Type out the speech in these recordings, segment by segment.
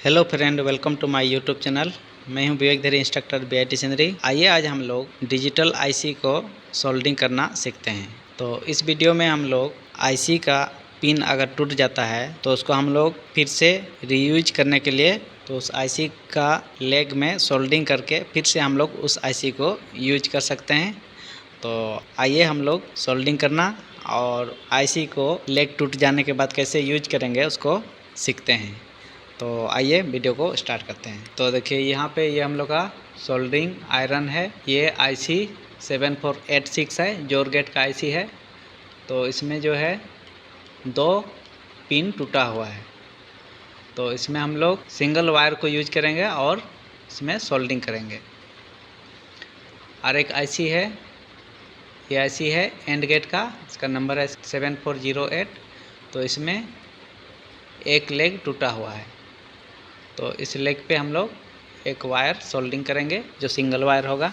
Hello friend, welcome to my YouTube channel. मैं हूं विवेक धरी, इंस्ट्रक्टर BIT सिंदरी। आइए आज हम लोग डिजिटल आईसी को सोल्डरिंग करना सीखते हैं। तो इस वीडियो में हम लोग आईसी का पिन अगर टूट जाता है तो उसको हम लोग फिर से रीयूज करने के लिए तो उस आईसी का लेग में सोल्डरिंग करके फिर से हम लोग उस आईसी को यूज कर सकते हैं। तो आइए हम लोग सोल्डरिंग करना और आईसी को लेग टूट जाने के बाद कैसे यूज करेंगे उसको सीखते हैं। तो आइए वीडियो को स्टार्ट करते हैं। तो देखिए यहाँ पे ये हम लोग का सोल्डरिंग आयरन है। ये IC 7486 है, जोर गेट का IC है। तो इसमें जो है 2 पिन टूटा हुआ है। तो इसमें हम लोग सिंगल वायर को यूज करेंगे और इसमें सोल्डरिंग करेंगे। और एक IC है, ये IC है एंड गेट का, इसका नंबर है 7408। तो इसमें एक लेग टूटा हुआ है। तो इस लेग पे हम लोग एक वायर सोल्डरिंग करेंगे जो सिंगल वायर होगा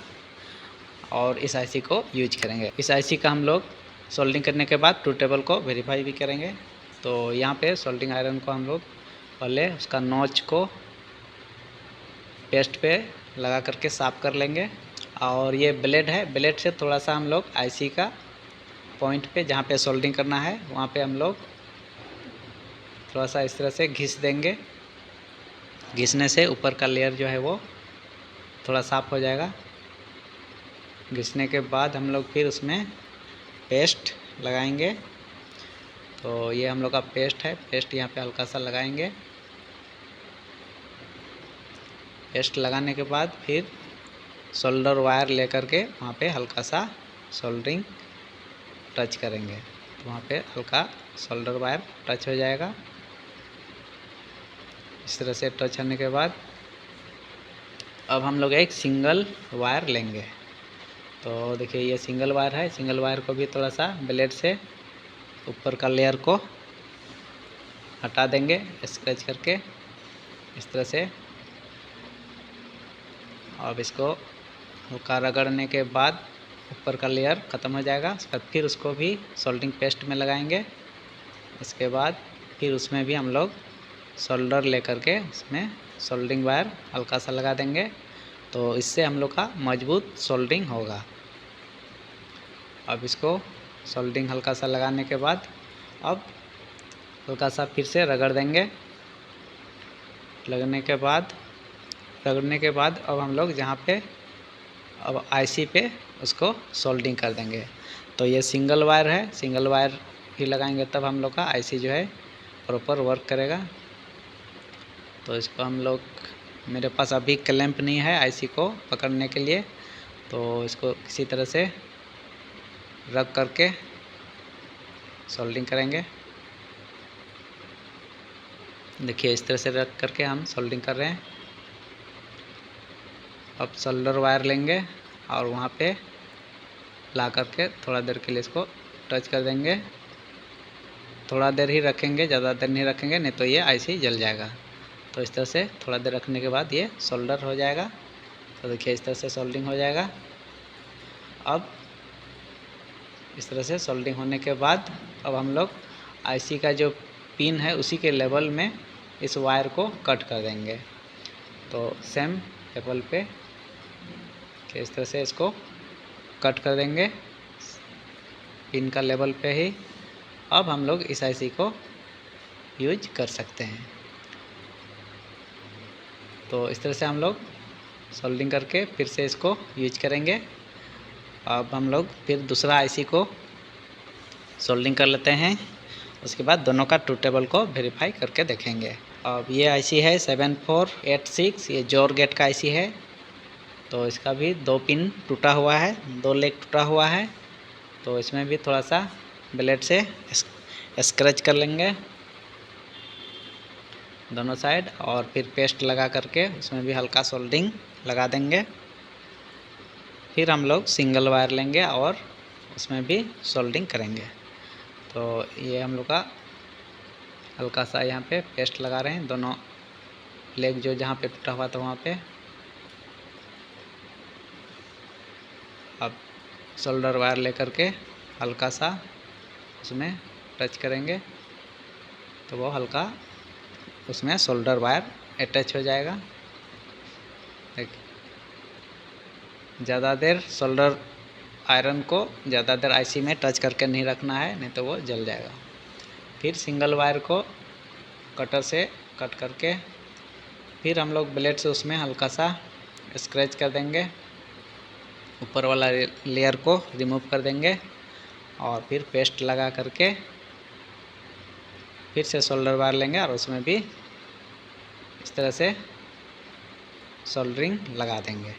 और इस आईसी को यूज करेंगे। इस आईसी का हम लोग सोल्डरिंग करने के बाद ट्रूथ टेबल को वेरीफाई भी करेंगे। तो यहाँ पे सोल्डरिंग आयरन को हम लोग पहले उसका नॉच को पेस्ट पे लगा करके साफ कर लेंगे। और ये ब्लेड है, ब्लेड से थोड़ा सा हम लोग आईसी का पॉइंट पे जहाँ पे सोल्डरिंग करना है वहाँ पे हम लोग थोड़ा सा इस तरह से घिस देंगे। घिसने से ऊपर का लेयर जो है वो थोड़ा साफ हो जाएगा। घिसने के बाद हम लोग फिर उसमें पेस्ट लगाएंगे। तो ये हम लोग का पेस्ट है, पेस्ट यहाँ पे हल्का सा लगाएंगे। पेस्ट लगाने के बाद फिर सोल्डर वायर लेकर के वहाँ पे हल्का सा सोल्डरिंग टच करेंगे। तो वहाँ पे हल्का सोल्डर वायर टच हो जाएगा। इस तरह से टच होने के बाद अब हम लोग एक सिंगल वायर लेंगे। तो देखिए ये सिंगल वायर है, सिंगल वायर को भी थोड़ा सा ब्लेड से ऊपर का लेयर को हटा देंगे स्क्रैच करके इस तरह से। अब इसको हल्का रगड़ने के बाद ऊपर का लेयर ख़त्म हो जाएगा। उसके बाद फिर उसको भी सोल्डरिंग पेस्ट में लगाएंगे। इसके बाद फिर उसमें भी हम लोग सोल्डर लेकर के उसमें सोल्डरिंग वायर हल्का सा लगा देंगे। तो इससे हम लोग का मजबूत सोल्डरिंग होगा। अब इसको सोल्डरिंग हल्का सा लगाने के बाद अब हल्का सा फिर से रगड़ देंगे। रगड़ने के बाद अब हम लोग जहाँ पे अब आईसी पे उसको सोल्डरिंग कर देंगे। तो ये सिंगल वायर है, सिंगल वायर ही लगाएंगे तब हम लोग का आईसी जो है प्रॉपर वर्क करेगा। तो इसको हम लोग, मेरे पास अभी क्लैंप नहीं है आईसी को पकड़ने के लिए, तो इसको किसी तरह से रख करके सोल्डरिंग करेंगे। देखिए इस तरह से रख करके हम सोल्डरिंग कर रहे हैं। अब सोल्डर वायर लेंगे और वहाँ पे ला करके थोड़ा देर के लिए इसको टच कर देंगे। थोड़ा देर ही रखेंगे, ज़्यादा देर नहीं रखेंगे, नहीं तो ये आईसी जल जाएगा। तो इस तरह से थोड़ा देर रखने के बाद ये सोल्डर हो जाएगा। तो देखिए इस तरह से सोल्डरिंग हो जाएगा। अब इस तरह से सोल्डरिंग होने के बाद अब हम लोग आईसी का जो पिन है उसी के लेवल में इस वायर को कट कर देंगे। तो सेम लेवल पे इस तरह से इसको कट कर देंगे पिन का लेवल पे ही। अब हम लोग इस आईसी को यूज कर सकते हैं। तो इस तरह से हम लोग सोल्डरिंग करके फिर से इसको यूज करेंगे। अब हम लोग फिर दूसरा आईसी को सोल्डरिंग कर लेते हैं। उसके बाद दोनों का ट्रूथ टेबल को वेरीफाई करके देखेंगे। अब ये आईसी है 7486, ये जोर गेट का आईसी है। तो इसका भी 2 पिन टूटा हुआ है, 2 लेग टूटा हुआ है। तो इसमें भी थोड़ा सा ब्लेड से स्क्रैच कर लेंगे दोनों साइड और फिर पेस्ट लगा करके उसमें भी हल्का सोल्डरिंग लगा देंगे। फिर हम लोग सिंगल वायर लेंगे और उसमें भी सोल्डरिंग करेंगे। तो ये हम लोग का हल्का सा यहाँ पे पेस्ट लगा रहे हैं दोनों लेग जो जहाँ पे टूटा हुआ था वहाँ पे। अब सोल्डर वायर लेकर के हल्का सा उसमें टच करेंगे तो वो हल्का उसमें सोल्डर वायर अटैच हो जाएगा। देखिए, ज़्यादा देर सोल्डर आयरन को ज़्यादा देर आईसी में टच करके नहीं रखना है, नहीं तो वो जल जाएगा। फिर सिंगल वायर को कटर से कट करके फिर हम लोग ब्लेड से उसमें हल्का सा स्क्रैच कर देंगे, ऊपर वाला लेयर को रिमूव कर देंगे और फिर पेस्ट लगा करके फिर से सोल्डर वायर लेंगे और उसमें भी इस तरह से सोल्डरिंग लगा देंगे।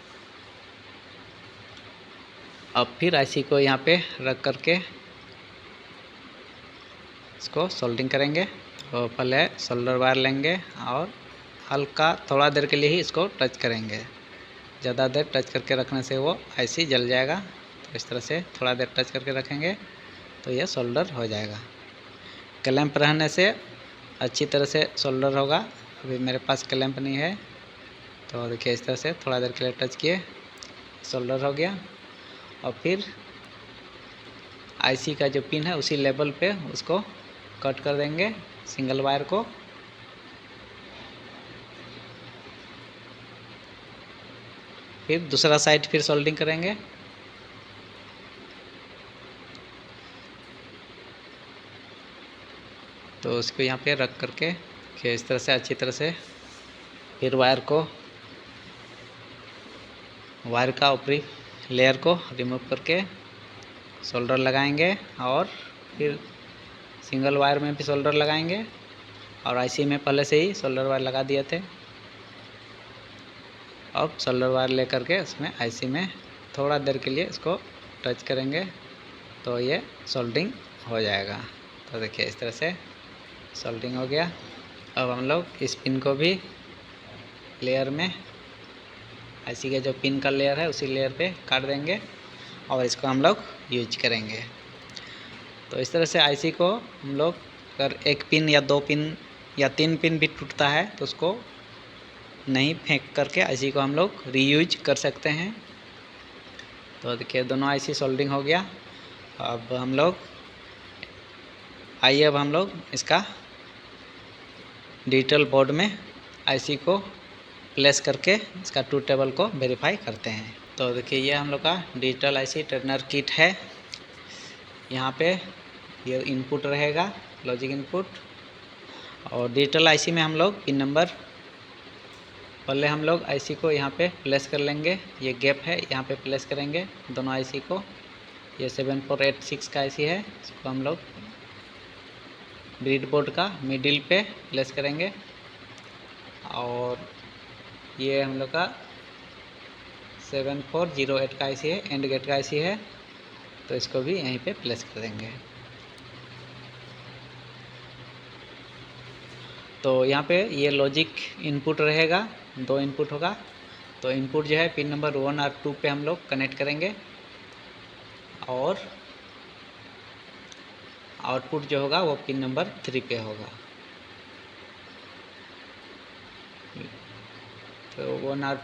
अब फिर आईसी को यहाँ पे रख करके इसको सोल्डरिंग करेंगे। तो पहले सोल्डर वायर लेंगे और हल्का थोड़ा देर के लिए ही इसको टच करेंगे। ज़्यादा देर टच करके रखने से वो आईसी जल जाएगा। तो इस तरह से थोड़ा देर टच करके रखेंगे तो यह सोल्डर हो जाएगा। क्लैंप रहने से अच्छी तरह से सोल्डर होगा। अभी मेरे पास क्लैंप नहीं है, तो देखिए इस तरह से थोड़ा देर के लिए टच किए, सोल्डर हो गया। और फिर आईसी का जो पिन है उसी लेवल पे उसको कट कर देंगे सिंगल वायर को। फिर दूसरा साइड फिर सोल्डिंग करेंगे। तो उसको यहाँ पे रख करके इस तरह से अच्छी तरह से फिर वायर का ऊपरी लेयर को रिमूव करके सोल्डर लगाएंगे और फिर सिंगल वायर में भी सोल्डर लगाएंगे और आईसी में पहले से ही सोल्डर वायर लगा दिए थे। अब सोल्डर वायर ले करके उसमें आईसी में थोड़ा देर के लिए इसको टच करेंगे तो ये सोल्डरिंग हो जाएगा। तो देखिए इस तरह से सोल्डरिंग हो गया। अब हम लोग इस पिन को भी लेयर में आईसी का जो पिन का लेयर है उसी लेयर पे काट देंगे और इसको हम लोग यूज करेंगे। तो इस तरह से आईसी को हम लोग अगर एक पिन या दो पिन या तीन पिन भी टूटता है तो उसको नहीं फेंक करके आईसी को हम लोग रीयूज कर सकते हैं। तो देखिए दोनों आईसी सोल्डरिंग हो गया। अब हम लोग इसका डिजिटल बोर्ड में आईसी को प्लेस करके इसका ट्रूथ टेबल को वेरीफाई करते हैं। तो देखिए ये हम लोग का डिजिटल आईसी ट्रेनर किट है। यहाँ पे ये इनपुट रहेगा, लॉजिक इनपुट। और डिजिटल आईसी में हम लोग पिन नंबर पहले हम लोग आईसी को यहाँ पे प्लेस कर लेंगे। ये गैप है, यहाँ पे प्लेस करेंगे दोनों आईसी को। ये 7486 का आईसी है, इसको हम लोग ब्रीड बोर्ड का मिडिल पे प्लेस करेंगे। और ये हम लोग का 7408 का आईसी है, एंड गेट का आईसी है, तो इसको भी यहीं पे प्लेस कर देंगे। तो यहाँ पे ये लॉजिक इनपुट रहेगा, दो इनपुट होगा। तो इनपुट जो है पिन नंबर 1 और 2 पे हम लोग कनेक्ट करेंगे और आउटपुट जो होगा वो पिन नंबर 3 पे होगा। तो 1 और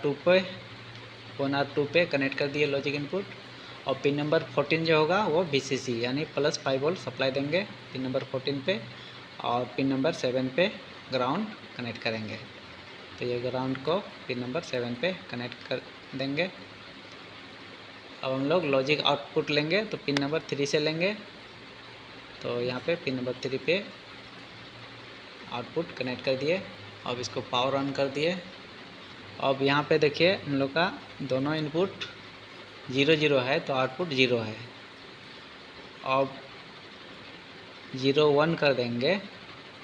2 पे कनेक्ट कर दिए लॉजिक इनपुट। और पिन नंबर 14 जो होगा वो VCC यानी +5 वोल्ट सप्लाई देंगे पिन नंबर 14 पे। और पिन नंबर 7 पे ग्राउंड कनेक्ट करेंगे। तो ये ग्राउंड को पिन नंबर 7 पे कनेक्ट कर देंगे। अब हम लोग लॉजिक आउटपुट लेंगे तो पिन नंबर 3 से लेंगे। तो यहाँ पे पिन नंबर 3 पे आउटपुट कनेक्ट कर दिए। अब इसको पावर ऑन कर दिए। अब यहाँ पे देखिए हम लोग का दोनों इनपुट 0 है तो आउटपुट 0 है। अब 0 1 कर देंगे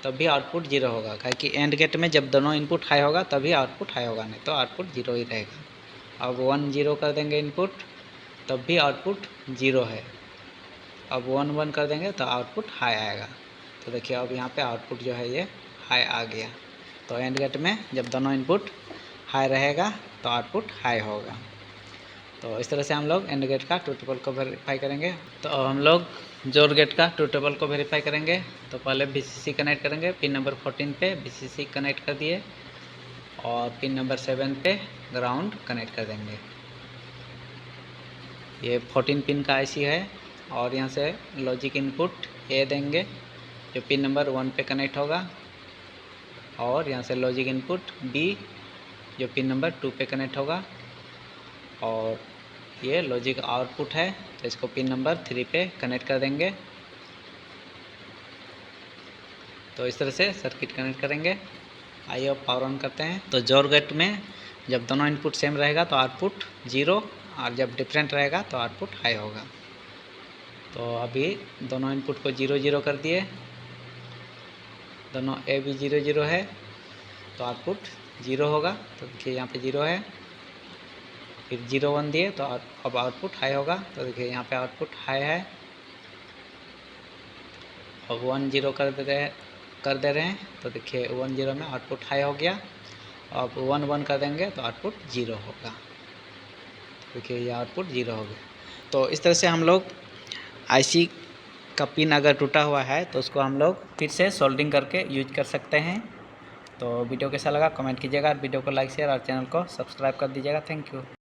तब भी आउटपुट 0 होगा, क्योंकि एंड गेट में जब दोनों इनपुट हाई होगा तभी आउटपुट हाई होगा, नहीं तो आउटपुट 0 ही रहेगा। अब 1 0 कर देंगे इनपुट तब भी आउटपुट 0 है। अब 1 1 कर देंगे तो आउटपुट हाई आएगा। तो देखिए अब यहाँ पे आउटपुट जो है ये हाई आ गया। तो एंड गेट में जब दोनों इनपुट हाई रहेगा तो आउटपुट हाई होगा। तो इस तरह से हम लोग एंड गेट का ट्रूथ टेबल को वेरीफाई करेंगे। तो अब हम लोग जोर गेट का ट्रूथ टेबल को वेरीफाई करेंगे। तो पहले VCC कनेक्ट करेंगे, पिन नंबर 14 पे VCC कनेक्ट कर दिए और पिन नंबर 7 पे ग्राउंड कनेक्ट कर देंगे। ये 14 पिन का आईसी है और यहाँ से लॉजिक इनपुट A देंगे जो पिन नंबर 1 पे कनेक्ट होगा। और यहाँ से लॉजिक इनपुट B जो पिन नंबर 2 पे कनेक्ट होगा, और ये लॉजिक आउटपुट है तो इसको पिन नंबर 3 पे कनेक्ट कर देंगे। तो इस तरह से सर्किट कनेक्ट करेंगे। आइए अब पावर ऑन करते हैं। तो जोर गेट में जब दोनों इनपुट सेम रहेगा तो आउटपुट 0, और जब डिफरेंट रहेगा तो आउटपुट हाई होगा। तो अभी दोनों इनपुट को 0 0 कर दिए, दोनों ए भी 0 0 है तो आउटपुट 0 होगा। तो देखिए यहाँ पे 0 है, फिर 0 1 दिए तो अब आउटपुट हाई होगा। तो देखिए यहाँ पे आउटपुट हाई है। अब 1 0 कर दे रहे हैं तो देखिए 1 0 में आउटपुट हाई हो गया। अब 1 1 कर देंगे तो आउटपुट 0 होगा। देखिए ये आउटपुट 0 हो गया। तो इस तरह से हम लोग आईसी का पिन अगर टूटा हुआ है तो उसको हम लोग फिर से सोल्डरिंग करके यूज कर सकते हैं। तो वीडियो कैसा लगा कमेंट कीजिएगा, वीडियो को लाइक शेयर और चैनल को सब्सक्राइब कर दीजिएगा। Thank you.